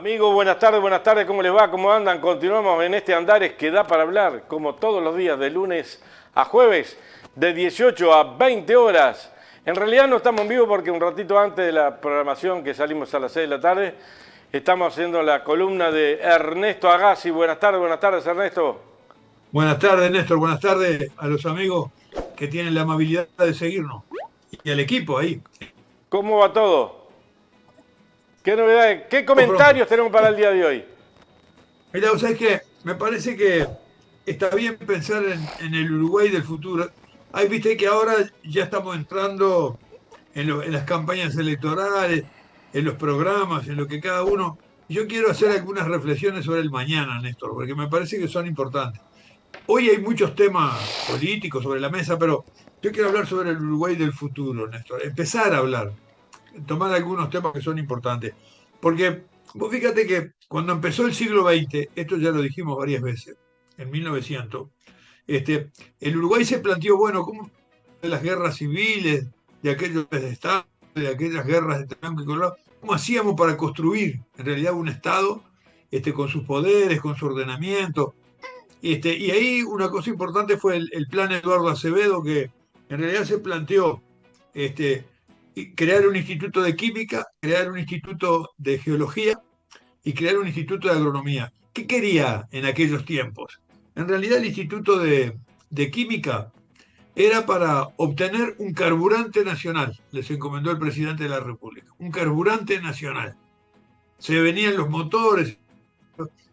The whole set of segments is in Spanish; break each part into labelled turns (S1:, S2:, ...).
S1: Amigos, buenas tardes, ¿cómo les va? ¿Cómo andan? Continuamos en este Andares que da para hablar, como todos los días, de lunes a jueves, de 18 a 20 horas. En realidad no estamos en vivo porque un ratito antes de la programación, que salimos a las 6 de la tarde, estamos haciendo la columna de Ernesto Agassi. Buenas tardes, Ernesto.
S2: Buenas tardes, Néstor. Buenas tardes a los amigos que tienen la amabilidad de seguirnos. Y al equipo ahí.
S1: ¿Cómo va todo? ¿Qué novedades? ¿Qué
S2: Todo pronto.
S1: comentarios tenemos para el día de hoy?
S2: Mira, ¿sabes qué? Me parece que está bien pensar en el Uruguay del futuro. Ahí viste que ahora ya estamos entrando en las campañas electorales, en los programas, en lo que cada uno. Yo quiero hacer algunas reflexiones sobre el mañana, Néstor, porque me parece que son importantes. Hoy hay muchos temas políticos sobre la mesa, pero yo quiero hablar sobre el Uruguay del futuro, Néstor. Empezar a hablar, tomar algunos temas que son importantes. Porque vos fíjate que cuando empezó el siglo XX, esto ya lo dijimos varias veces, en 1900, el Uruguay se planteó, bueno, ¿cómo de las guerras civiles, de aquellos estados, de aquellas guerras de Blanco y Colorado, cómo hacíamos para construir en realidad un Estado con sus poderes, con su ordenamiento? Y ahí una cosa importante fue el plan Eduardo Acevedo, que en realidad se planteó este, crear un instituto de química, crear un instituto de geología y crear un instituto de agronomía. ¿Qué quería en aquellos tiempos? En realidad el instituto de química era para obtener un carburante nacional, les encomendó el presidente de la República, un carburante nacional. Se venían los motores,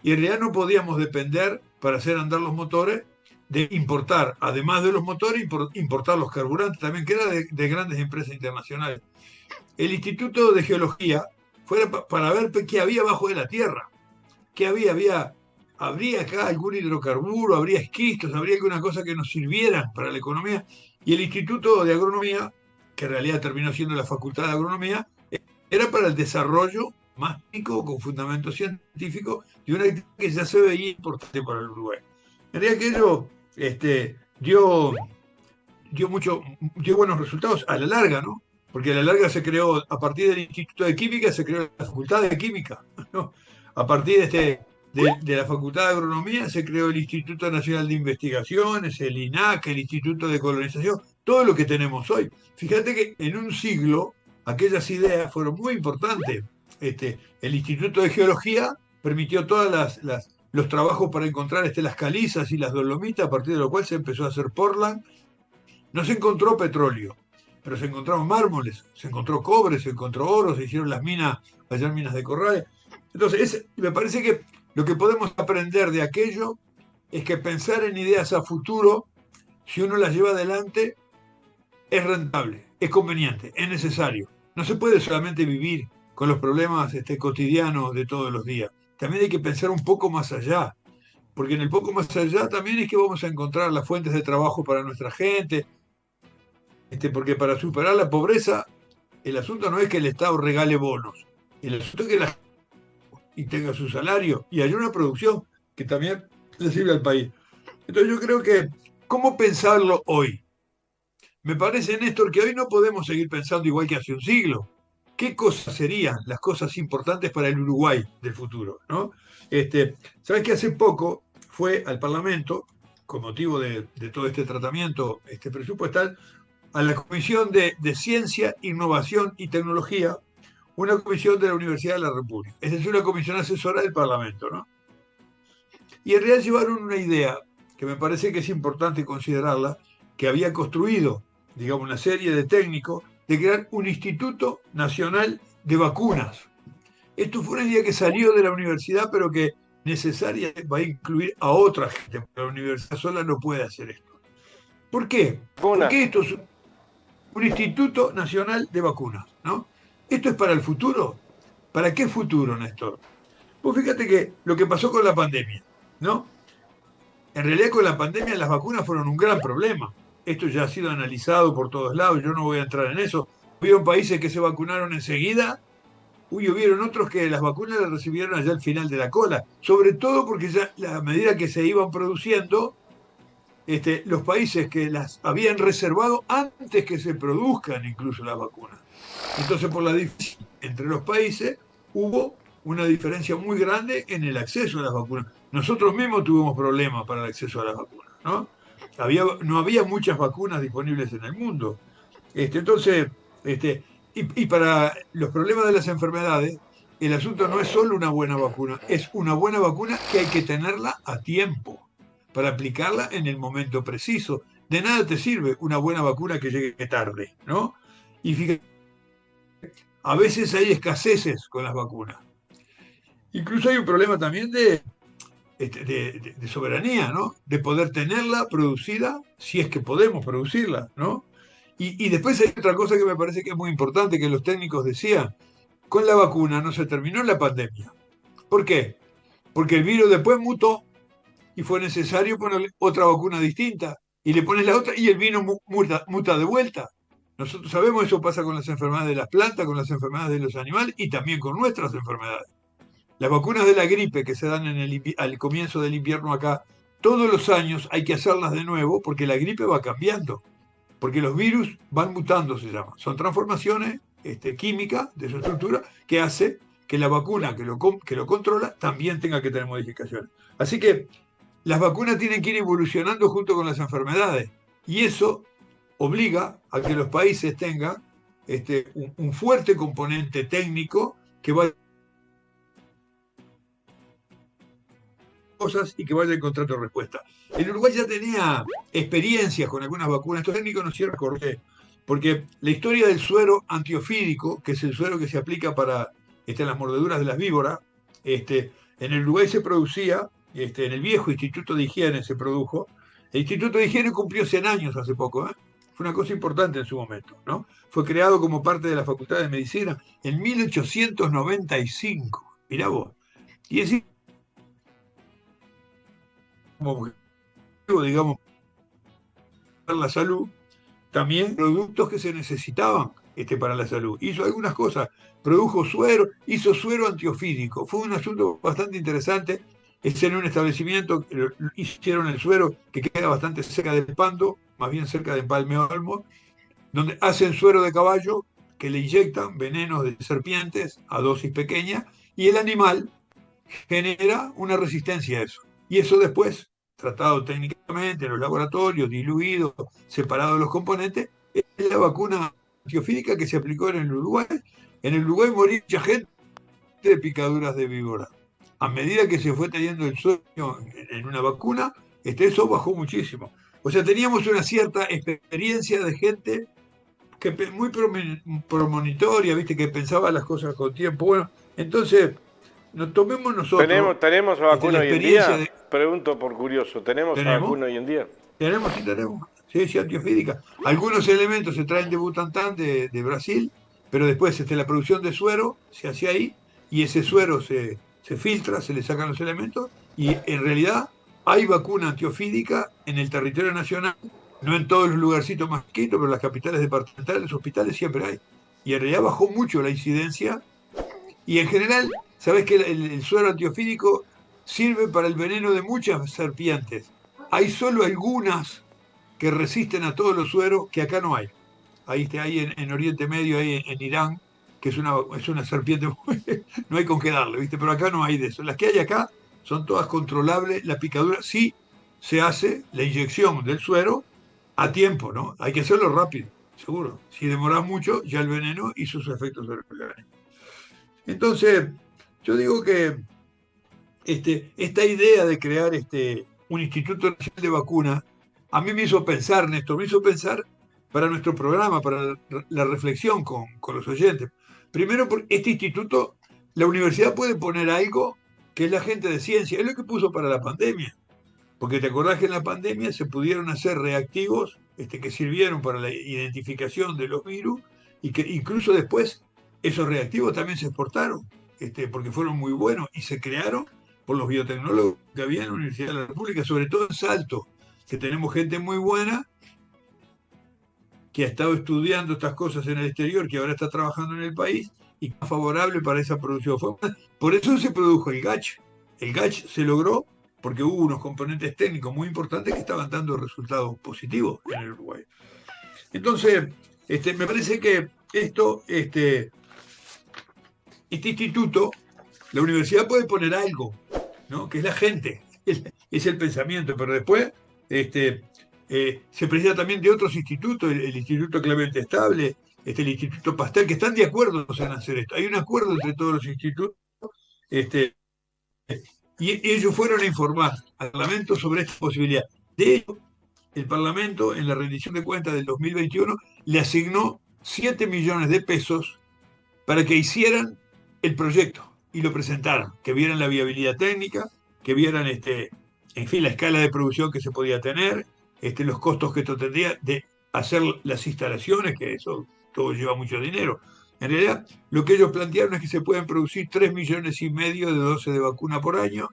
S2: y en realidad no podíamos depender para hacer andar los motores de importar, además de los motores, importar los carburantes también, que era de grandes empresas internacionales. El Instituto de Geología fue para ver qué había bajo de la tierra, qué habría acá algún hidrocarburo, habría esquistos, habría alguna cosa que nos sirviera para la economía. Y el Instituto de Agronomía, que en realidad terminó siendo la Facultad de Agronomía, era para el desarrollo más técnico, con fundamento científico, de una actividad que ya se veía importante para el Uruguay. En realidad aquello dio, dio buenos resultados a la larga, ¿no? Porque a la larga se creó, a partir del Instituto de Química, se creó la Facultad de Química, ¿no? A partir de la Facultad de Agronomía se creó el Instituto Nacional de Investigaciones, el INAC, el Instituto de Colonización, todo lo que tenemos hoy. Fíjate que en un siglo aquellas ideas fueron muy importantes. El Instituto de Geología permitió los trabajos para encontrar las calizas y las dolomitas, a partir de lo cual se empezó a hacer Portland. No se encontró petróleo, pero se encontraron mármoles, se encontró cobre, se encontró oro, se hicieron las minas, allá minas de corrales. Entonces, me parece que lo que podemos aprender de aquello es que pensar en ideas a futuro, si uno las lleva adelante, es rentable, es conveniente, es necesario. No se puede solamente vivir con los problemas cotidianos de todos los días. También hay que pensar un poco más allá, porque en el poco más allá también es que vamos a encontrar las fuentes de trabajo para nuestra gente, porque para superar la pobreza, el asunto no es que el Estado regale bonos, el asunto es que la gente tenga su salario y haya una producción que también le sirve al país. Entonces yo creo que, ¿cómo pensarlo hoy? Me parece, Néstor, que hoy no podemos seguir pensando igual que hace un siglo. ¿Qué cosas serían las cosas importantes para el Uruguay del futuro? ¿No? Sabes que hace poco fue al Parlamento, con motivo de todo este tratamiento presupuestal, a la Comisión de Ciencia, Innovación y Tecnología, una comisión de la Universidad de la República. Es decir, una comisión asesora del Parlamento, ¿no? Y en realidad llevaron una idea que me parece que es importante considerarla, que había construido, digamos, una serie de técnicos, de crear un Instituto Nacional de Vacunas. Esto fue una idea que salió de la universidad, pero que necesaria va a incluir a otra gente, porque la universidad sola no puede hacer esto. ¿Por qué? Porque
S1: Unas.
S2: esto es un Instituto Nacional de Vacunas, ¿no? ¿Esto es para el futuro? ¿Para qué futuro, Néstor? Pues fíjate que lo que pasó con la pandemia, ¿no? En realidad con la pandemia las vacunas fueron un gran problema. Esto ya ha sido analizado por todos lados, yo no voy a entrar en eso. Hubieron países que se vacunaron enseguida, hubieron otros que las vacunas las recibieron allá al final de la cola, sobre todo porque ya a medida que se iban produciendo, los países que las habían reservado antes que se produzcan incluso las vacunas. Entonces, por la diferencia entre los países, hubo una diferencia muy grande en el acceso a las vacunas. Nosotros mismos tuvimos problemas para el acceso a las vacunas, ¿no? No había muchas vacunas disponibles en el mundo. Entonces, y para los problemas de las enfermedades, el asunto no es solo una buena vacuna, es una buena vacuna que hay que tenerla a tiempo para aplicarla en el momento preciso. De nada te sirve una buena vacuna que llegue tarde, ¿no? Y fíjate, a veces hay escaseces con las vacunas. Incluso hay un problema también de soberanía, ¿no? De poder tenerla producida, si es que podemos producirla, ¿no? Y después hay otra cosa que me parece que es muy importante, que los técnicos decían, con la vacuna no se terminó la pandemia. ¿Por qué? Porque el virus después mutó y fue necesario ponerle otra vacuna distinta. Y le pones la otra y el virus muta de vuelta. Nosotros sabemos eso pasa con las enfermedades de las plantas, con las enfermedades de los animales y también con nuestras enfermedades. Las vacunas de la gripe que se dan al comienzo del invierno acá, todos los años hay que hacerlas de nuevo porque la gripe va cambiando, porque los virus van mutando, se llama. Son transformaciones químicas de su estructura que hace que la vacuna que lo controla también tenga que tener modificaciones. Así que las vacunas tienen que ir evolucionando junto con las enfermedades y eso obliga a que los países tengan un fuerte componente técnico que vaya cosas y que vaya encontrando respuesta. El Uruguay ya tenía experiencias con algunas vacunas. Estos técnicos nos hicieron recordar, porque la historia del suero antiofídico, que es el suero que se aplica para las mordeduras de las víboras, en el Uruguay se producía, en el viejo Instituto de Higiene se produjo. El Instituto de Higiene cumplió 100 años hace poco, ¿eh? Fue una cosa importante en su momento, ¿no? Fue creado como parte de la Facultad de Medicina en 1895. Mirá vos. Y es como objetivo, digamos, la salud, también productos que se necesitaban para la salud. Hizo algunas cosas, produjo suero, hizo suero antiofídico. Fue un asunto bastante interesante. Es en un establecimiento, hicieron el suero que queda bastante cerca del Pando, más bien cerca de Empalme Olmo, donde hacen suero de caballo que le inyectan venenos de serpientes a dosis pequeñas y el animal genera una resistencia a eso. Y eso después, tratado técnicamente en los laboratorios, diluido, separado los componentes, es la vacuna antiofídica que se aplicó en el Uruguay. En el Uruguay moría mucha gente de picaduras de víbora. A medida que se fue teniendo el sueño en una vacuna, eso bajó muchísimo. O sea, teníamos una cierta experiencia de gente que muy premonitoria, ¿viste? Que pensaba las cosas con tiempo. Bueno, entonces, nos tomemos nosotros
S1: ¿Tenemos
S2: la
S1: vacuna hoy en
S2: experiencia
S1: día? Pregunto por curioso, ¿tenemos
S2: ¿Tenemos?
S1: vacuna hoy en día?
S2: Sí, tenemos. Sí, sí, antiofídica. Algunos elementos se traen de Butantan, de Brasil, pero después la producción de suero se hace ahí y ese suero se filtra, se le sacan los elementos y en realidad hay vacuna antiofídica en el territorio nacional, no en todos los lugarcitos más chiquitos, pero en las capitales departamentales, los hospitales siempre hay. Y en realidad bajó mucho la incidencia y en general, sabes que el suero antiofídico sirve para el veneno de muchas serpientes. Hay solo algunas que resisten a todos los sueros que acá no hay. Ahí en Oriente Medio, ahí en Irán, que es una serpiente, no hay con qué darle, ¿viste? Pero acá no hay de eso. Las que hay acá son todas controlables. La picadura sí se hace la inyección del suero a tiempo, ¿no? Hay que hacerlo rápido, seguro. Si demora mucho, ya el veneno hizo su efecto sobre el organismo. Entonces, yo digo que esta idea de crear un Instituto Nacional de Vacunas, a mí me hizo pensar, Néstor, me hizo pensar para nuestro programa, para la reflexión con los oyentes. Primero, porque este instituto, la universidad puede poner algo que es la gente de ciencia, es lo que puso para la pandemia. Porque te acordás que en la pandemia se pudieron hacer reactivos que sirvieron para la identificación de los virus y que incluso después esos reactivos también se exportaron, porque fueron muy buenos y se crearon por los biotecnólogos que había en la Universidad de la República, sobre todo en Salto, que tenemos gente muy buena que ha estado estudiando estas cosas en el exterior, que ahora está trabajando en el país y que es favorable para esa producción. Por eso se produjo el GACH. El GACH se logró porque hubo unos componentes técnicos muy importantes que estaban dando resultados positivos en el Uruguay. Entonces, me parece que este instituto La universidad puede poner algo, ¿no? Que es la gente, es el pensamiento, pero después se precisa también de otros institutos, el Instituto Clemente Estable, el Instituto Pastel, que están de acuerdo en hacer esto. Hay un acuerdo entre todos los institutos, este, y ellos fueron a informar al Parlamento sobre esta posibilidad. De hecho, el Parlamento, en la rendición de cuentas del 2021, le asignó 7 millones de pesos para que hicieran el proyecto y lo presentaran, que vieran la viabilidad técnica, que vieran, en fin, la escala de producción que se podía tener, los costos que esto tendría de hacer las instalaciones, que eso todo lleva mucho dinero. En realidad, lo que ellos plantearon es que se pueden producir 3,5 millones de dosis de vacuna por año,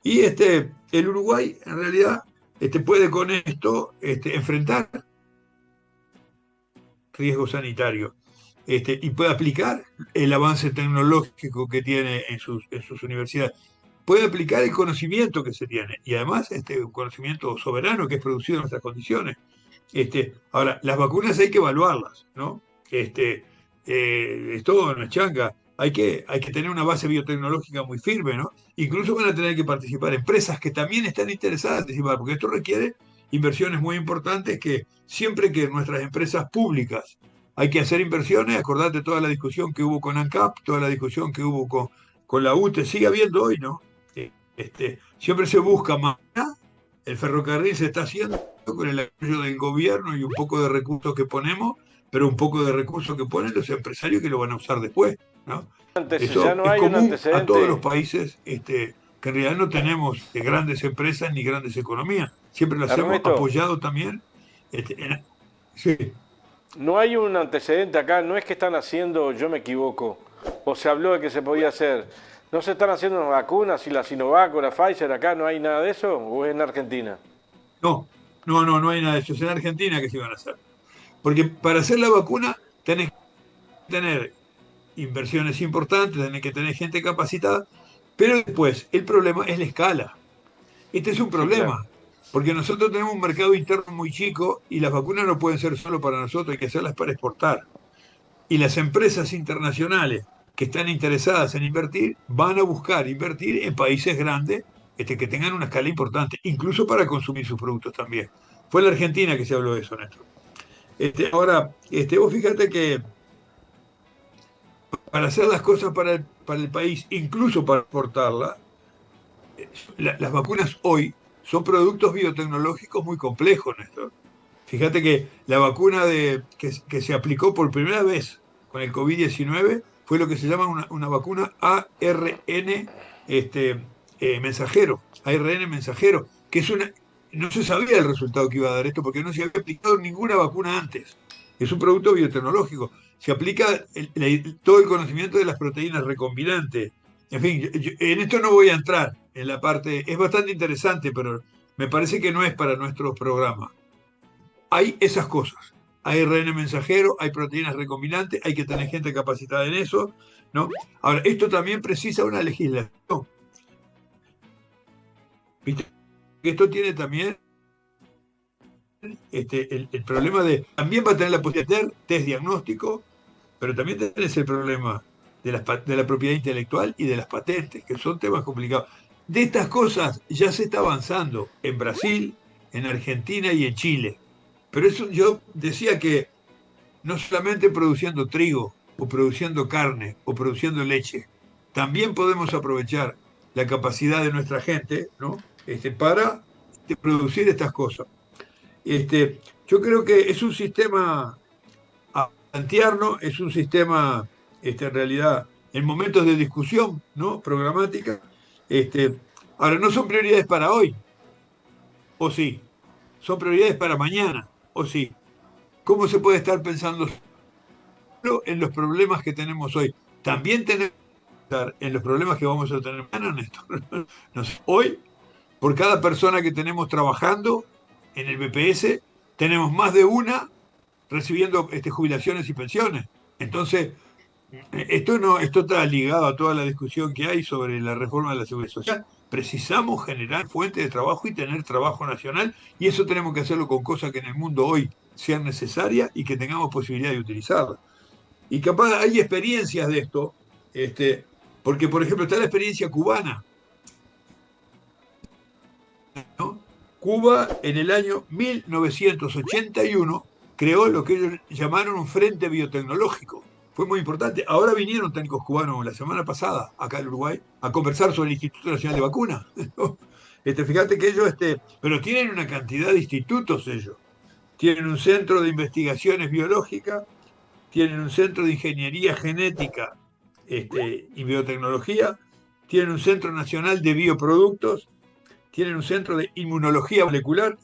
S2: y el Uruguay, en realidad, puede con esto enfrentar riesgo sanitario, y puede aplicar el avance tecnológico que tiene en sus universidades. Puede aplicar el conocimiento que se tiene y además un conocimiento soberano que es producido en nuestras condiciones. Ahora, las vacunas hay que evaluarlas, ¿no? Es todo una changa. Hay que tener una base biotecnológica muy firme, ¿no? Incluso van a tener que participar empresas que también están interesadas en participar, porque esto requiere inversiones muy importantes que siempre que nuestras empresas públicas hay que hacer inversiones, acordate toda la discusión que hubo con ANCAP, toda la discusión que hubo con la UTE, sigue habiendo hoy, ¿no? Siempre se busca más. El ferrocarril se está haciendo con el apoyo del gobierno y un poco de recursos que ponemos, pero un poco de recursos que ponen los empresarios que lo van a usar después, ¿no?
S1: Antes, ya
S2: Eso
S1: no
S2: es
S1: hay un
S2: común a todos los
S1: antecedente.
S2: países que en realidad no tenemos grandes empresas ni grandes economías. Siempre las hemos
S1: Ernesto,
S2: apoyado también. Sí,
S1: no hay un antecedente acá, no es que están haciendo, yo me equivoco, o se habló de que se podía hacer. ¿No se están haciendo las vacunas y la Sinovac o la Pfizer acá? ¿No hay nada de eso? ¿O es en Argentina?
S2: no, no hay nada de eso. Es en Argentina que se iban a hacer. Porque para hacer la vacuna tenés que tener inversiones importantes, tenés que tener gente capacitada, pero después el problema es la escala. Este es un
S1: Sí, claro.
S2: problema, porque nosotros tenemos un mercado interno muy chico y las vacunas no pueden ser solo para nosotros, hay que hacerlas para exportar. Y las empresas internacionales que están interesadas en invertir van a buscar invertir en países grandes que tengan una escala importante, incluso para consumir sus productos también. Fue en la Argentina que se habló de eso, Néstor. Ahora, vos fíjate que para hacer las cosas para el país, incluso para exportarla, las vacunas hoy son productos biotecnológicos muy complejos, Néstor. Fíjate que la vacuna que se aplicó por primera vez con el COVID-19 fue lo que se llama una vacuna ARN mensajero, ARN mensajero, que no se sabía el resultado que iba a dar esto porque no se había aplicado ninguna vacuna antes. Es un producto biotecnológico. Se aplica todo el conocimiento de las proteínas recombinantes. En fin, en esto no voy a entrar en la parte, es bastante interesante, pero me parece que no es para nuestro programa. Hay esas cosas. Hay ARN mensajero, hay proteínas recombinantes, hay que tener gente capacitada en eso, ¿no? Ahora, esto también precisa una legislación. ¿Viste? Esto tiene también el problema también va a tener la posibilidad de hacer test diagnóstico, pero también tenés el problema de la propiedad intelectual y de las patentes, que son temas complicados. De estas cosas ya se está avanzando en Brasil, en Argentina y en Chile. Pero eso yo decía que no solamente produciendo trigo o produciendo carne o produciendo leche, también podemos aprovechar la capacidad de nuestra gente, ¿no? Para producir estas cosas. Yo creo que es un sistema a plantearnos, es un sistema, en realidad, en momentos de discusión, ¿no? Programática. Este, Ahora, no son prioridades para hoy, o sí, son prioridades para mañana, o sí. ¿Cómo se puede estar pensando solo en los problemas que tenemos hoy? También tenemos que pensar en los problemas que vamos a tener mañana, Néstor. No sé, hoy, por cada persona que tenemos trabajando en el BPS, tenemos más de una recibiendo jubilaciones y pensiones. Entonces, esto está ligado a toda la discusión que hay sobre la reforma de la seguridad social. Precisamos generar fuentes de trabajo y tener trabajo nacional, y eso tenemos que hacerlo con cosas que en el mundo hoy sean necesarias y que tengamos posibilidad de utilizarlas. Y capaz hay experiencias de esto, Porque, por ejemplo, está la experiencia cubana, ¿no? Cuba en el año 1981 creó lo que ellos llamaron un frente biotecnológico. Fue muy importante. Ahora vinieron técnicos cubanos la semana pasada acá en Uruguay a conversar sobre el Instituto Nacional de Vacunas. Fíjate que ellos, pero tienen una cantidad de institutos ellos. Tienen un centro de investigaciones biológicas, tienen un centro de ingeniería genética y biotecnología, tienen un centro nacional de bioproductos, tienen un centro de inmunología molecular,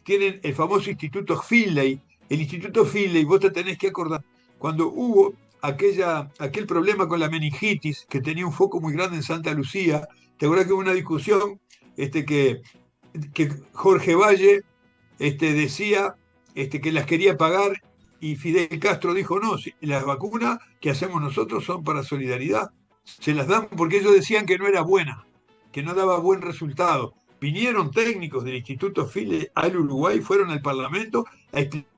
S2: tienen el famoso Instituto Finlay. El Instituto Finlay, vos te tenés que acordar, cuando hubo aquel problema con la meningitis, que tenía un foco muy grande en Santa Lucía, te acuerdas que hubo una discusión que Jorge Valle decía que las quería pagar y Fidel Castro dijo, no, si las vacunas que hacemos nosotros son para solidaridad. Se las dan porque ellos decían que no era buena, que no daba buen resultado. Vinieron técnicos del Instituto Finlay al Uruguay, fueron al Parlamento a explicar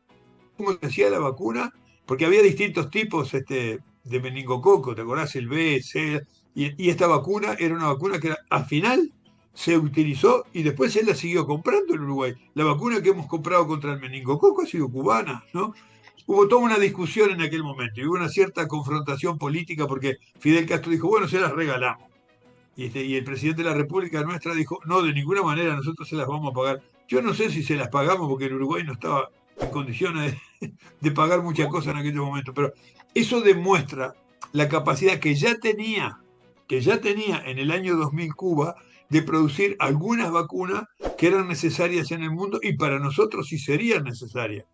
S2: cómo se hacía la vacuna, porque había distintos tipos de meningococo, ¿te acordás? El B, C, y esta vacuna era una vacuna que al final se utilizó y después él la siguió comprando en Uruguay. La vacuna que hemos comprado contra el meningococo ha sido cubana, ¿no? Hubo toda una discusión en aquel momento y hubo una cierta confrontación política porque Fidel Castro dijo, bueno, se las regalamos. Y el presidente de la República nuestra dijo, no, de ninguna manera nosotros se las vamos a pagar. Yo no sé si se las pagamos porque el Uruguay no estaba en condiciones de pagar muchas cosas en aquellos momentos, pero eso demuestra la capacidad que ya tenía en el año 2000 Cuba de producir algunas vacunas que eran necesarias en el mundo y para nosotros sí serían necesarias,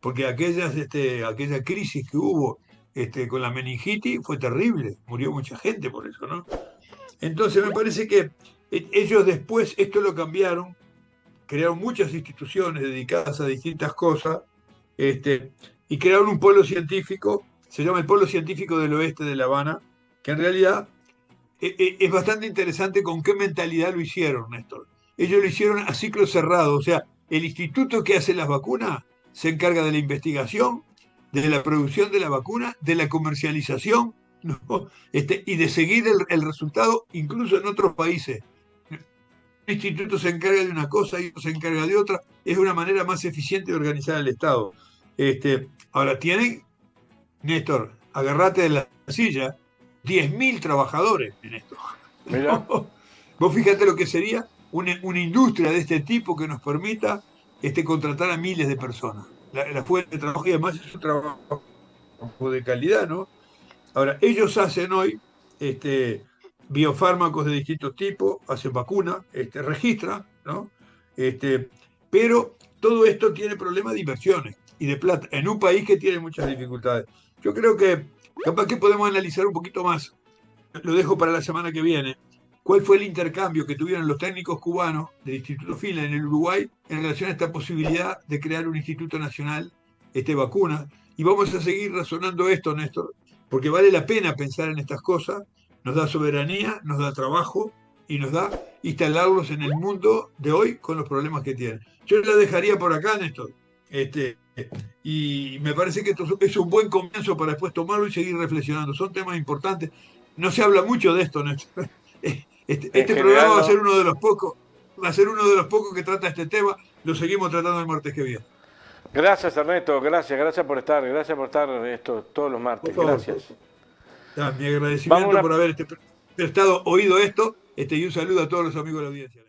S2: porque aquella crisis que hubo con la meningitis fue terrible, murió mucha gente por eso, ¿no? Entonces me parece que ellos después esto lo cambiaron, crearon muchas instituciones dedicadas a distintas cosas, y crearon un polo científico, se llama el Polo Científico del Oeste de La Habana, que en realidad es bastante interesante con qué mentalidad lo hicieron, Néstor. Ellos lo hicieron a ciclo cerrado, o sea, el instituto que hace las vacunas se encarga de la investigación, de la producción de la vacuna, de la comercialización, ¿no? Y de seguir el resultado incluso en otros países. Un instituto se encarga de una cosa y otro se encarga de otra. Es una manera más eficiente de organizar el Estado. Ahora tienen, Néstor, agarrate de la silla, 10.000 trabajadores en esto.
S1: Mira.
S2: Vos fíjate lo que sería una industria de este tipo que nos permita contratar a miles de personas. La fuente de trabajo y además es un trabajo de calidad, ¿no? Ahora, ellos hacen hoy biofármacos de distintos tipos, hacen vacunas, registran, ¿no? Pero todo esto tiene problemas de inversiones y de plata, en un país que tiene muchas dificultades. Yo creo que capaz que podemos analizar un poquito más, lo dejo para la semana que viene, cuál fue el intercambio que tuvieron los técnicos cubanos del Instituto Finlay en el Uruguay en relación a esta posibilidad de crear un Instituto Nacional vacuna. Y vamos a seguir razonando esto, Néstor, porque vale la pena pensar en estas cosas, nos da soberanía, nos da trabajo y nos da instalarlos en el mundo de hoy con los problemas que tienen. Yo la dejaría por acá, Néstor. Y me parece que esto es un buen comienzo para después tomarlo y seguir reflexionando. Son temas importantes. No se habla mucho de esto, Néstor. Este programa va a ser uno de los pocos, que trata este tema. Lo seguimos tratando el martes que viene.
S1: Gracias, Ernesto, gracias por estar todos los martes. Gracias.
S2: Mi agradecimiento por haber prestado oído esto, y un saludo a todos los amigos de la audiencia.